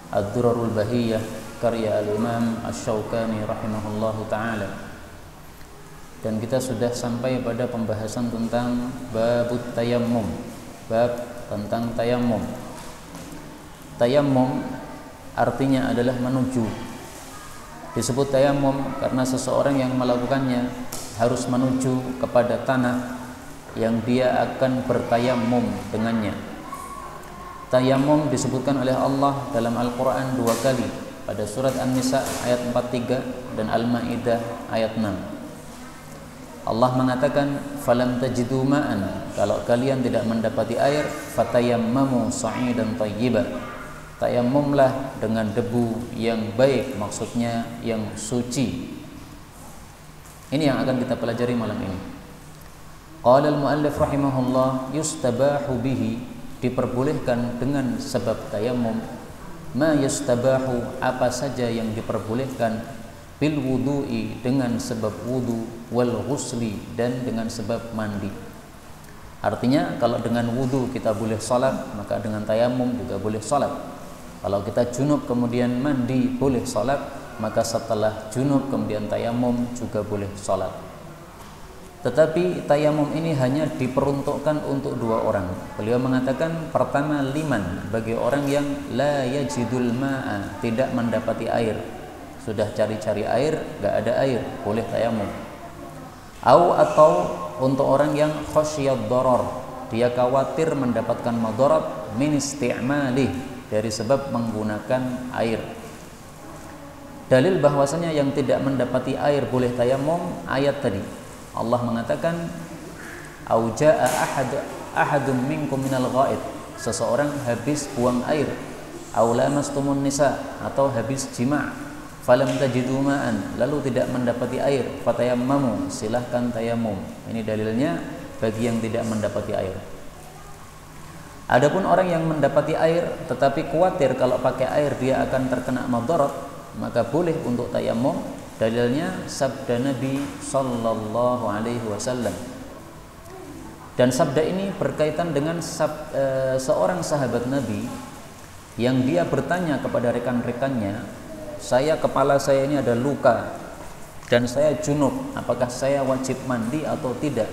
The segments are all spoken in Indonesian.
Ad-Durarul Bahiyah karya Al-Imam Asy-Syaukani rahimahullahu taala. Dan kita sudah sampai pada pembahasan tentang babut tayammum, bab tentang tayammum. Tayammum artinya adalah menuju. Disebut tayammum karena seseorang yang melakukannya harus menuju kepada tanah yang dia akan bertayammum dengannya. Tayammum disebutkan oleh Allah dalam Al-Quran 2 kali, pada surat An-Nisa ayat 43 dan Al-Ma'idah ayat 6. Allah mengatakan, falam tajidu ma'an, kalau kalian tidak mendapati air, fatayammamu sa'idan thayyiba, tayammumlah dengan debu yang baik, maksudnya yang suci. Ini yang akan kita pelajari malam ini. Qala al-muallif rahimahullah, yustabahu bihi, diperbolehkan dengan sebab tayammum, ma yustabahu, apa saja yang diperbolehkan, bil wudu'i, dengan sebab wudu, wal ghusli, dan dengan sebab mandi. Artinya kalau dengan wudu kita boleh salat, maka dengan tayammum juga boleh salat. Kalau kita junub kemudian mandi boleh salat, maka setelah junub kemudian tayammum juga boleh salat. Tetapi tayammum ini hanya diperuntukkan untuk 2 orang. Beliau mengatakan, pertama, liman, bagi orang yang la yajidul ma'a, tidak mendapati air, sudah cari-cari air, gak ada air, boleh tayammum. Atau untuk orang yang khasyiyad darar, dia khawatir mendapatkan madarat min isti'malih, dari sebab menggunakan air. Dalil bahwasanya yang tidak mendapati air boleh tayammum, ayat tadi. Allah mengatakan, au jaa ahadun minkum minal ghaid, seseorang habis buang air, au lamastumun nisa, atau habis jima', falam tajidu ma'an, lalu tidak mendapati air, fatayammamu, silahkan tayammum. Ini dalilnya bagi yang tidak mendapati air. Adapun orang yang mendapati air tetapi khawatir kalau pakai air dia akan terkena madarat, maka boleh untuk tayammum. Dalilnya sabda Nabi sallallahu alaihi wasallam. Dan sabda ini berkaitan dengan seorang sahabat Nabi yang dia bertanya kepada rekan-rekannya, kepala saya ini ada luka dan saya junub, apakah saya wajib mandi atau tidak?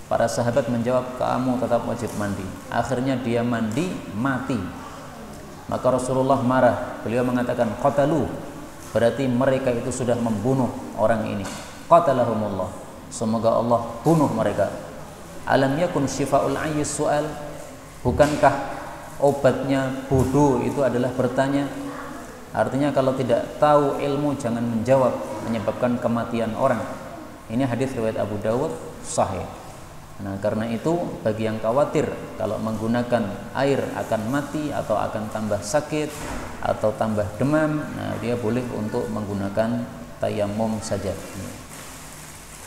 Para sahabat menjawab, kamu tetap wajib mandi. Akhirnya dia mandi, mati. Maka Rasulullah marah. Beliau mengatakan, qatalu, berarti mereka itu sudah membunuh orang ini. Qatalahumullah, semoga Allah bunuh mereka. Alam yakun syifa'ul ayyi su'al, bukankah obatnya bodoh itu adalah bertanya? Artinya kalau tidak tahu ilmu jangan menjawab, menyebabkan kematian orang. Ini hadis riwayat Abu Dawud sahih. Nah, karena itu bagi yang khawatir kalau menggunakan air akan mati atau akan tambah sakit atau tambah demam, nah dia boleh untuk menggunakan tayammum saja.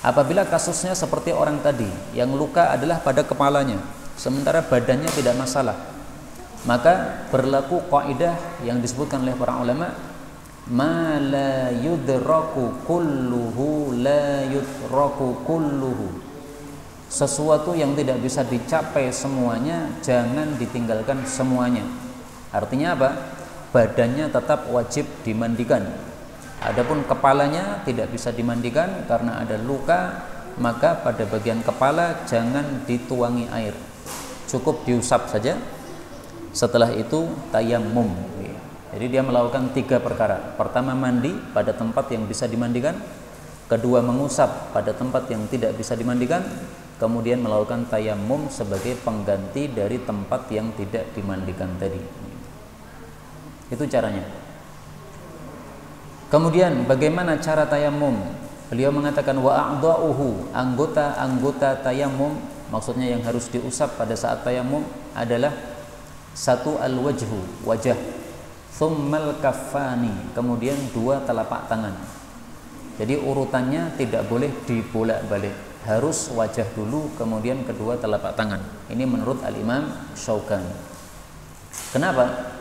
Apabila kasusnya seperti orang tadi yang luka adalah pada kepalanya, sementara badannya tidak masalah, maka berlaku kaidah yang disebutkan oleh para ulama, ma la yudraku kulluhu la yudraku kulluhu. Sesuatu yang tidak bisa dicapai semuanya jangan ditinggalkan semuanya. Artinya apa? Badannya tetap wajib dimandikan. Adapun kepalanya tidak bisa dimandikan karena ada luka, maka pada bagian kepala jangan dituangi air, cukup diusap saja. Setelah itu tayammum. Jadi dia melakukan 3 perkara. Pertama, mandi pada tempat yang bisa dimandikan. Kedua, mengusap pada tempat yang tidak bisa dimandikan. Kemudian melakukan tayammum sebagai pengganti dari tempat yang tidak dimandikan tadi. Itu caranya. Kemudian bagaimana cara tayammum? Beliau mengatakan wa a'dha'uhu, anggota-anggota tayammum, maksudnya yang harus diusap pada saat tayammum adalah 1 al-wajhu, wajah, tsummal kaffani, kemudian 2 telapak tangan. Jadi urutannya tidak boleh dibolak-balik, harus wajah dulu kemudian kedua telapak tangan. Ini menurut Al-Imam Syaukani. Kenapa?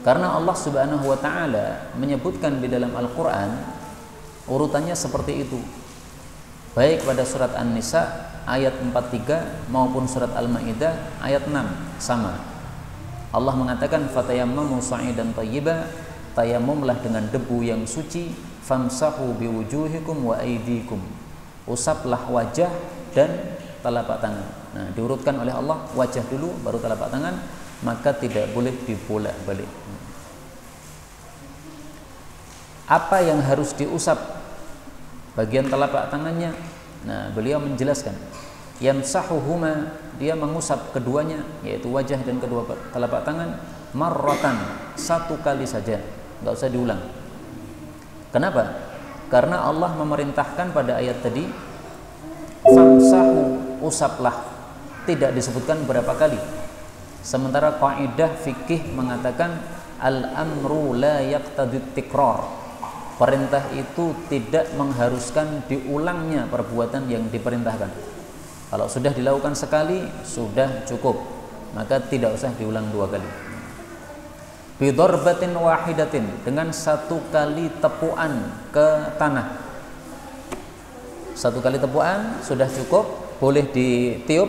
Karena Allah Subhanahu wa taala menyebutkan di dalam Al-Qur'an urutannya seperti itu. Baik pada surat An-Nisa ayat 43 maupun surat Al-Maidah ayat 6 sama. Allah mengatakan fatayammamu sa'idan thayyiba, tayamumlah dengan debu yang suci, famsahu biwujuhikum wa aydikum, usaplah wajah dan telapak tangan. Nah, diurutkan oleh Allah, wajah dulu baru telapak tangan, maka tidak boleh dibolak-balik. Apa yang harus diusap? Bagian telapak tangannya. Nah, beliau menjelaskan, yamsahuhuma, dia mengusap keduanya, yaitu wajah dan kedua telapak tangan, marratan, satu kali saja, nggak usah diulang. Kenapa? Karena Allah memerintahkan pada ayat tadi, famsahu, usaplah, tidak disebutkan berapa kali. Sementara kaidah fikih mengatakan al-amru la yaqtadi tikrar, perintah itu tidak mengharuskan diulangnya perbuatan yang diperintahkan. Kalau sudah dilakukan sekali sudah cukup, maka tidak usah diulang dua kali. Bidorbatin wahidatin, dengan satu kali tepuan ke tanah. Satu kali tepuan sudah cukup, boleh ditiup,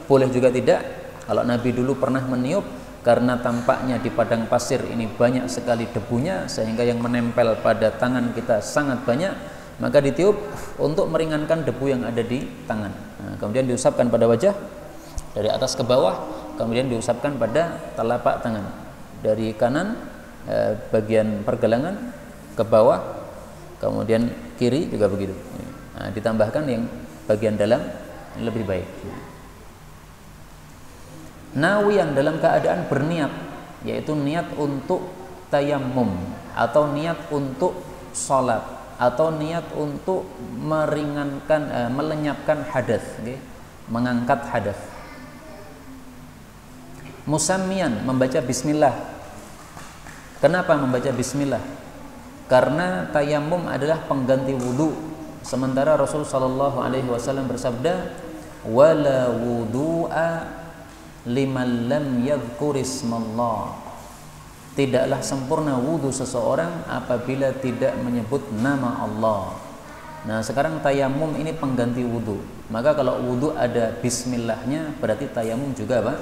boleh juga tidak. Kalau Nabi dulu pernah meniup, karena tampaknya di padang pasir ini banyak sekali debunya sehingga yang menempel pada tangan kita sangat banyak, maka ditiup untuk meringankan debu yang ada di tangan. Nah, kemudian diusapkan pada wajah dari atas ke bawah, kemudian diusapkan pada telapak tangan dari kanan bagian pergelangan ke bawah, kemudian kiri juga begitu. Nah, ditambahkan yang bagian dalam lebih baik. Nawiyan, dalam keadaan berniat, yaitu niat untuk tayammum atau niat untuk sholat atau niat untuk meringankan, melenyapkan hadas, okay? Mengangkat hadas. Musammian, membaca bismillah. Kenapa membaca bismillah? Karena tayammum adalah pengganti wudu. Sementara Rasul sallallahu alaihi wasallam bersabda, wala wudu'a liman lam yadhkurismallah, tidaklah sempurna wudu seseorang apabila tidak menyebut nama Allah. Nah, sekarang tayamum ini pengganti wudu, maka kalau wudu ada bismillahnya, berarti tayamum juga apa?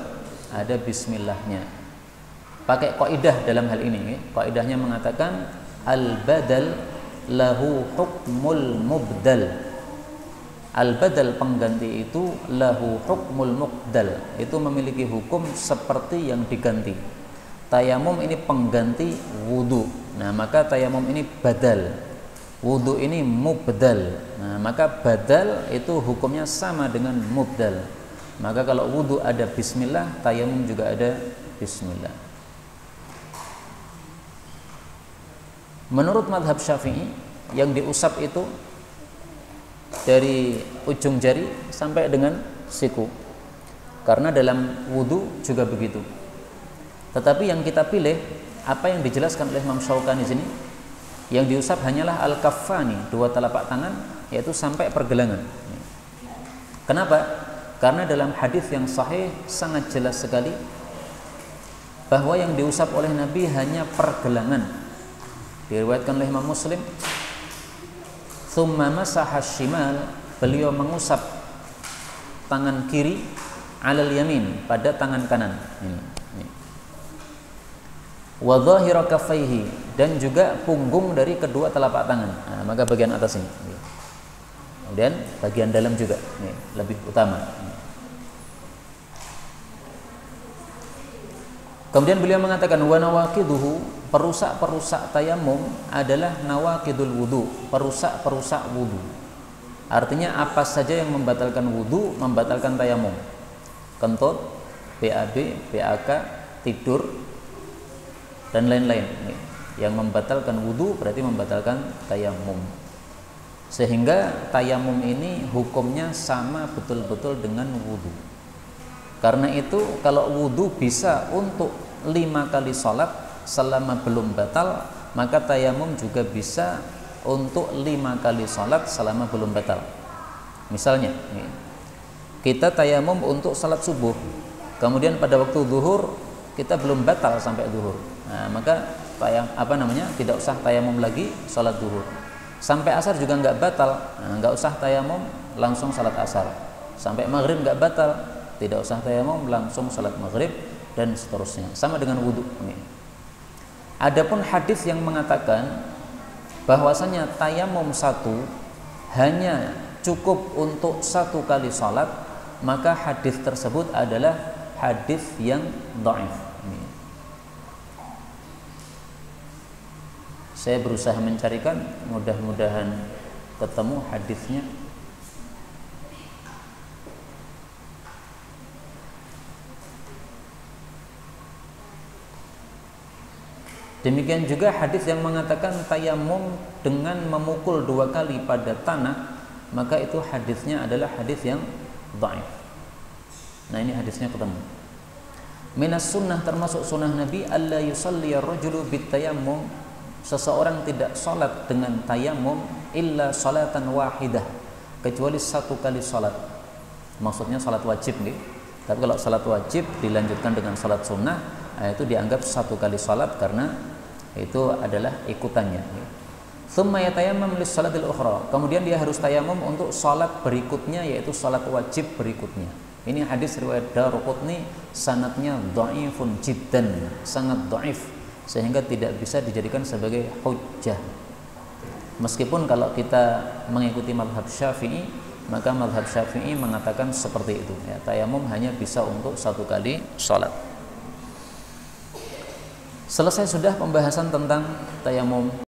Ada bismillahnya. Pakai kaidah dalam hal ini, kaidahnya mengatakan al-badal lahu hukmul mubdal. Al-badal, pengganti itu, lahu hukmul muqdal, itu memiliki hukum seperti yang diganti. Tayamum ini pengganti wudu, nah maka tayamum ini badal, wudu ini mubdal. Nah, maka badal itu hukumnya sama dengan mubdal. Maka kalau wudu ada bismillah, tayamum juga ada bismillah. Menurut madhab Syafi'i, yang diusap itu dari ujung jari sampai dengan siku, karena dalam wudu juga begitu. Tetapi yang kita pilih, apa yang dijelaskan oleh Imam Syaukani di sini, yang diusap hanyalah al-kaffani, dua telapak tangan, yaitu sampai pergelangan. Kenapa? Karena dalam hadis yang sahih sangat jelas sekali bahwa yang diusap oleh Nabi hanya pergelangan. Diriwayatkan oleh Imam Muslim, thumma masaha shimal, beliau mengusap tangan kiri alal yamin, pada tangan kanan. Wa dhahira kaffaihi, dan juga punggung dari kedua telapak tangan. Nah, maka bagian atas ini. Kemudian bagian dalam juga, ini lebih utama. Kemudian beliau mengatakan wa nawaqiduhu, perusak-perusak tayamum adalah nawaqidul wudu, perusak-perusak wudu. Artinya apa saja yang membatalkan wudu, membatalkan tayamum. Kentut, BAB, BAK, tidur, dan lain-lain. Yang membatalkan wudu berarti membatalkan tayamum. Sehingga tayamum ini hukumnya sama betul-betul dengan wudu. Karena itu kalau wudu bisa untuk 5 kali sholat selama belum batal, maka tayamum juga bisa untuk 5 kali sholat selama belum batal. Misalnya kita tayamum untuk sholat subuh, kemudian pada waktu zuhur kita belum batal sampai zuhur, nah, maka tidak usah tayamum lagi sholat zuhur. Sampai asar juga nggak batal, nah, nggak usah tayamum, langsung sholat asar. Sampai maghrib nggak batal, tidak usah tayamum, langsung sholat maghrib. dan seterusnya, sama dengan wudhu. Adapun hadis yang mengatakan bahwasanya tayamum satu hanya cukup untuk satu kali salat, maka hadis tersebut adalah hadis yang dhaif. Saya berusaha mencarikan, mudah-mudahan ketemu hadisnya. Demikian juga hadis yang mengatakan tayamum dengan memukul 2 kali pada tanah, maka itu hadisnya adalah hadis yang dhaif. Nah, ini hadisnya ketemu. Minas sunnah, termasuk sunnah Nabi, alla yusalli ar-rajulu bitayammum, seseorang tidak salat dengan tayamum illa salatan wahidah, kecuali satu kali salat. Maksudnya salat wajib nih. Tapi kalau salat wajib dilanjutkan dengan salat sunnah, itu dianggap satu kali salat karena itu adalah ikutannya. Tsumma yatayammam lis salatil ukhra, kemudian dia harus tayamum untuk salat berikutnya, yaitu salat wajib berikutnya. Ini hadis riwayat Daruqutni, sanadnya dhaifun jiddan, sangat dhaif, sehingga tidak bisa dijadikan sebagai hujjah. Meskipun kalau kita mengikuti mazhab Syafi'i, maka mazhab Syafi'i mengatakan seperti itu, ya, tayamum hanya bisa untuk satu kali salat. Selesai sudah pembahasan tentang tayamum.